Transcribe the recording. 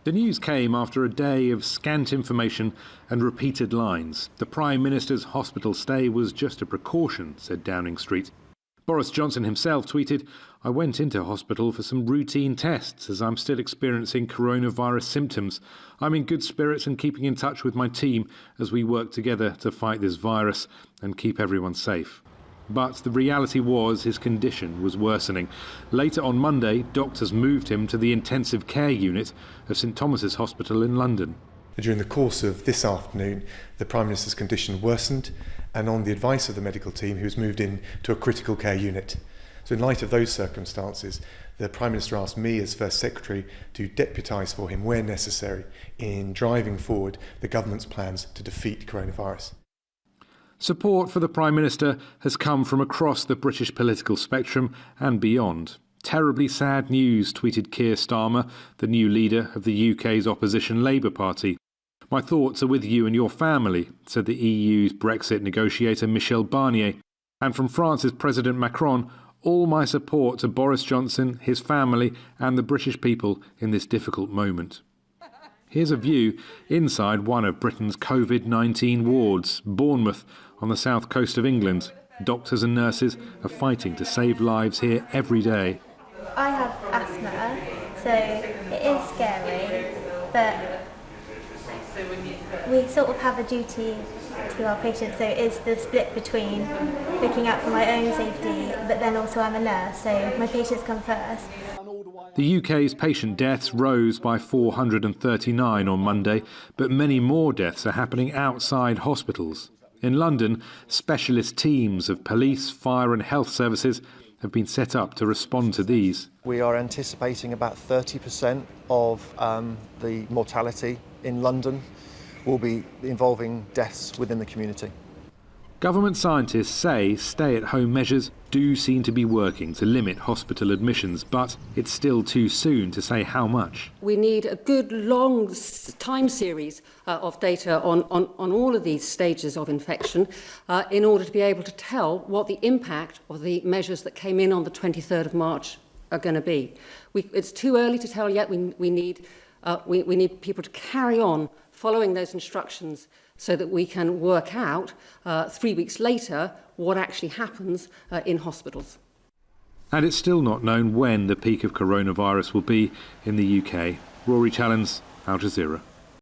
The news came after a day of scant information and repeated lines. The Prime Minister's hospital stay was just a precaution, said Downing Street. Boris Johnson himself tweeted, "I went into hospital for some routine tests as I'm still experiencing coronavirus symptoms. I'm in good spirits and keeping in touch with my team as we work together to fight this virus and keep everyone safe." But the reality was his condition was worsening. Later on Monday, doctors moved him to the intensive care unit of St Thomas's Hospital in London. During the course of this afternoon, the Prime Minister's condition worsened, and on the advice of the medical team, he was moved in to a critical care unit. So in light of those circumstances, the Prime Minister asked me as First Secretary to deputise for him where necessary in driving forward the government's plans to defeat coronavirus. Support for the Prime Minister has come from across the British political spectrum and beyond. Terribly sad news, tweeted Keir Starmer, the new leader of the UK's opposition Labour Party. "My thoughts are with you and your family," said the EU's Brexit negotiator Michel Barnier. And from France's President Macron, "All my support to Boris Johnson, his family and the British people in this difficult moment." Here's a view inside one of Britain's COVID-19 wards, Bournemouth, on the south coast of England. Doctors and nurses are fighting to save lives here every day. I have asthma, so it is scary, but we sort of have a duty to our patients, so it's the split between looking out for my own safety, but then also I'm a nurse, so my patients come first. The UK's patient deaths rose by 439 on Monday, but many more deaths are happening outside hospitals. In London, specialist teams of police, fire and health services have been set up to respond to these. We are anticipating about 30% of the mortality in London will be involving deaths within the community. Government scientists say stay-at-home measures do seem to be working to limit hospital admissions, but it's still too soon to say how much. We need a good long time series of data on all of these stages of infection in order to be able to tell what the impact of the measures that came in on the 23rd of March are going to be. It's too early to tell yet. We need people to carry on following those instructions so that we can work out 3 weeks later what actually happens in hospitals. And it's still not known when the peak of coronavirus will be in the UK. Rory, Challands, Al Jazeera.